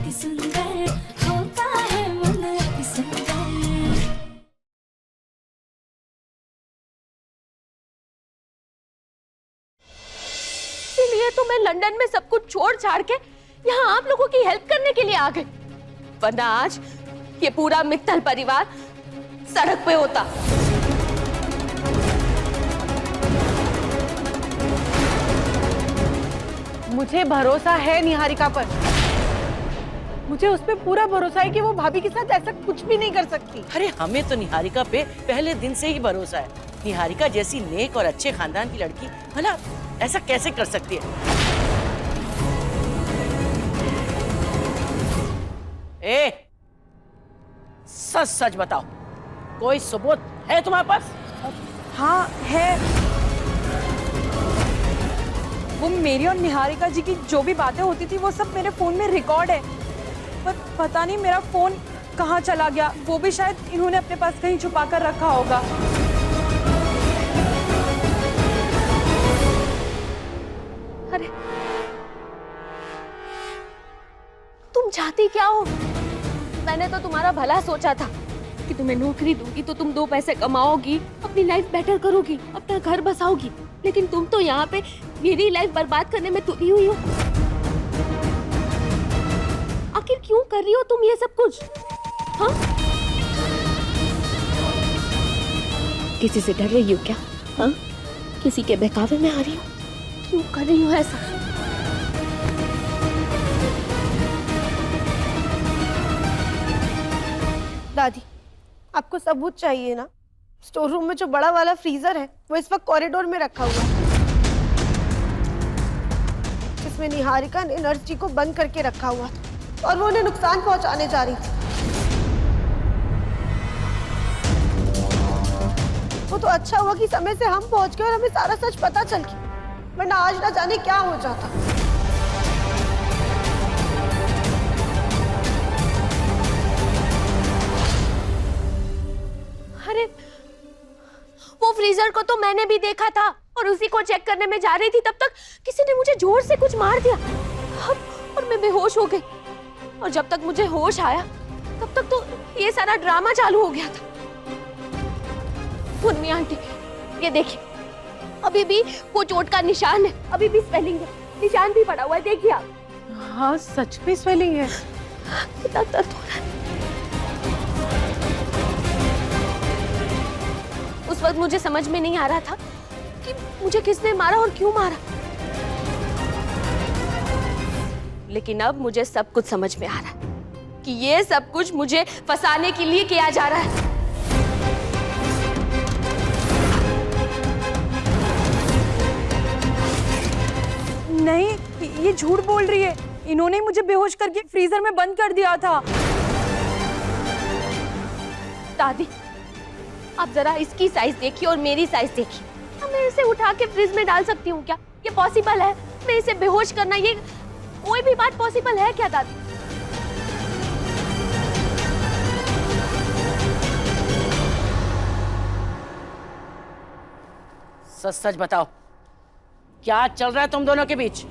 अति सुंदर होता है मन अति सुंदर। इसीलिए तो मैं लंदन में सब कुछ छोड़ छाड़ के यहाँ आप लोगों की हेल्प करने के लिए आ गई, वरना आज ये पूरा मित्तल परिवार सड़क पे होता। मुझे भरोसा है निहारिका पर। मुझे उस पर पूरा भरोसा है कि वो भाभी के साथ ऐसा कुछ भी नहीं कर सकती। अरे हमें तो निहारिका पे पहले दिन से ही भरोसा है। निहारिका जैसी नेक और अच्छे खानदान की लड़की भला ऐसा कैसे कर सकती है? ए, सच सच बताओ, कोई सबूत है तुम्हारे पास? हाँ है। वो मेरी और निहारिका जी की जो भी बातें होती थी वो सब मेरे फोन में रिकॉर्ड है, पर पता नहीं मेरा फोन कहाँ चला गया। वो भी शायद इन्होंने अपने पास कहीं छुपा कर रखा होगा। अरे तुम चाहती क्या हो? मैंने तो तुम्हारा भला सोचा था कि तुम्हें नौकरी दूंगी तो तुम 2 पैसे कमाओगी, अपनी लाइफ बेटर करोगी, अपना घर बसाओगी, लेकिन तुम तो यहाँ पे मेरी लाइफ बर्बाद करने में तुली हुई हो। आखिर क्यों कर रही हो तुम ये सब कुछ? हाँ? किसी से डर रही हो क्या? हाँ? किसी के बहकावे में आ रही हो? क्यों कर रही हो ऐसा? दादी, आपको सबूत चाहिए ना? स्टोर रूम में जो बड़ा वाला फ्रीजर है वो इस वक्त कॉरिडोर में रखा हुआ है, जिसमें निहारिका ने नर्स जी को बंद करके रखा हुआ था और वो उन्हें नुकसान पहुंचाने जा रही थी। वो तो अच्छा हुआ कि समय से हम पहुंच गए और हमें सारा सच पता चल गया, वरना आज ना जाने क्या हो जाता। अरे वो फ्रीजर को तो मैंने भी देखा था और उसी को चेक करने में जा रही थी, तब तक किसी ने मुझे जोर से कुछ मार दिया और मैं बेहोश हो गई। और जब तक मुझे होश आया तब तक तो ये सारा ड्रामा चालू हो गया था। मुन्नी आंटी, ये देखिए, अभी भी वो चोट का निशान है, अभी भी स्वेलिंग है, निशान भी पड़ा हुआ है, देखिए आप। हाँ सच में स्वेलिंग है। कितना दर्द हो रहा है। उस वक्त मुझे समझ में नहीं आ रहा था कि मुझे किसने मारा और क्यों मारा, लेकिन अब मुझे सब कुछ समझ में आ रहा है कि ये सब कुछ मुझे फंसाने के लिए किया जा रहा है। नहीं, ये झूठ बोल रही है। इन्होंने मुझे बेहोश करके फ्रीजर में बंद कर दिया था। दादी, आप जरा इसकी साइज देखिए और मेरी साइज देखिए। अब मैं इसे उठा के फ्रिज में डाल सकती हूँ क्या? ये पॉसिबल है? मैं इसे बेहोश करना, ये कोई भी बात पॉसिबल है क्या दादी? सच सच बताओ, क्या चल रहा है तुम दोनों के बीच?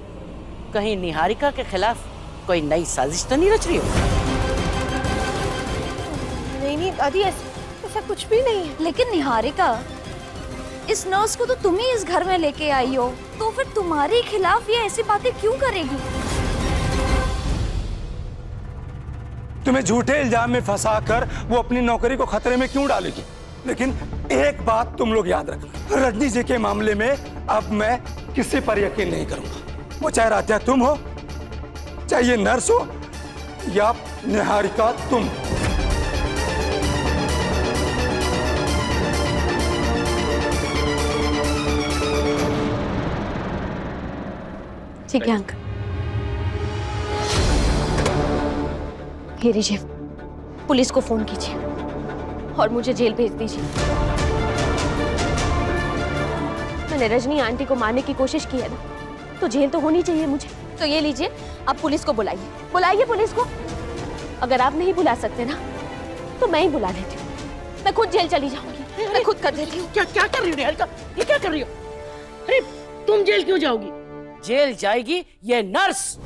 कहीं निहारिका के खिलाफ कोई नई साजिश तो नहीं रच रही हो? नहीं दादी, ऐसा कुछ भी नहीं है। लेकिन निहारिका, इस नर्स को तो तुम ही इस घर में लेके आई हो, तो फिर तुम्हारे खिलाफ ये ऐसी बातें क्यों करेगी? तुम्हें झूठे इल्जाम में फंसाकर वो अपनी नौकरी को खतरे में क्यों डालेगी? लेकिन एक बात तुम लोग याद रखना, रजनी जी के मामले में अब मैं किसी पर यकीन नहीं करूंगा। वो चाहे राध्या तुम हो, चाहे ये नर्स हो, या निहारिका तुम। ठीक है अंकल, ये लीजिए, पुलिस को फोन कीजिए और मुझे जेल भेज दीजिए। मैंने रजनी आंटी को मारने की कोशिश की है ना, तो जेल तो होनी चाहिए मुझे। तो ये लीजिए, आप पुलिस को बुलाइए, बुलाइए पुलिस को। अगर आप नहीं बुला सकते ना तो मैं ही बुला लेती हूँ, मैं खुद जेल चली जाऊंगी, मैं खुद कर देती हूँ। क्या क्या कर रही हो निहारिका? ये क्या कर रही हो? अरे तुम जेल क्यों जाओगी? जेल जाएगी ये नर्स।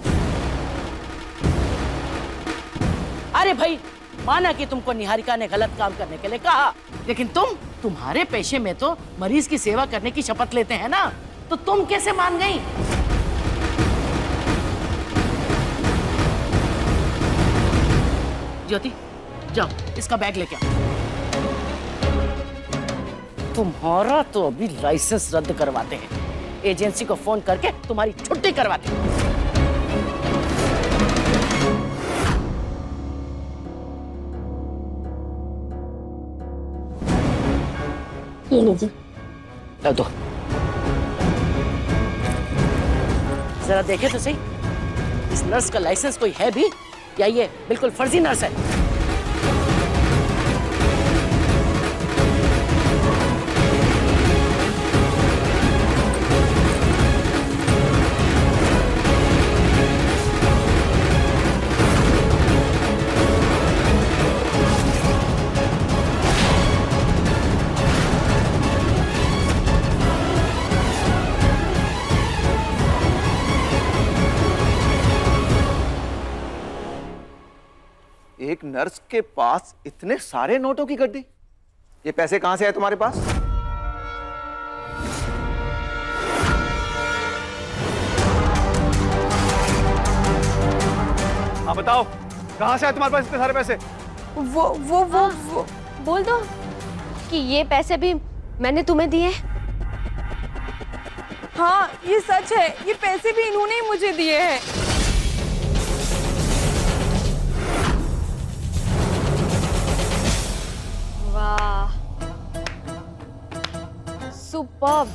अरे भाई, माना कि तुमको निहारिका ने गलत काम करने के लिए कहा, लेकिन तुम्हारे पेशे में तो मरीज की सेवा करने की शपथ लेते हैं ना, तो तुम कैसे मान गई? ज्योति, जाओ इसका बैग लेके आओ। तुम्हारा तो अभी लाइसेंस रद्द करवाते हैं, एजेंसी को फोन करके तुम्हारी छुट्टी करवाते हैं। ये लीजिए। लो दो, जरा देखे तो सही, इस नर्स का लाइसेंस कोई है भी या ये बिल्कुल फर्जी नर्स है? एक नर्स के पास इतने सारे नोटों की गड्डी, ये पैसे कहां से आए तुम्हारे पास? हाँ बताओ, कहां से आए तुम्हारे पास इतने सारे पैसे? वो बोल दो कि ये पैसे भी मैंने तुम्हें दिए। हाँ ये सच है, ये पैसे भी इन्होंने ही मुझे दिए हैं। वाह, सुपर्ब।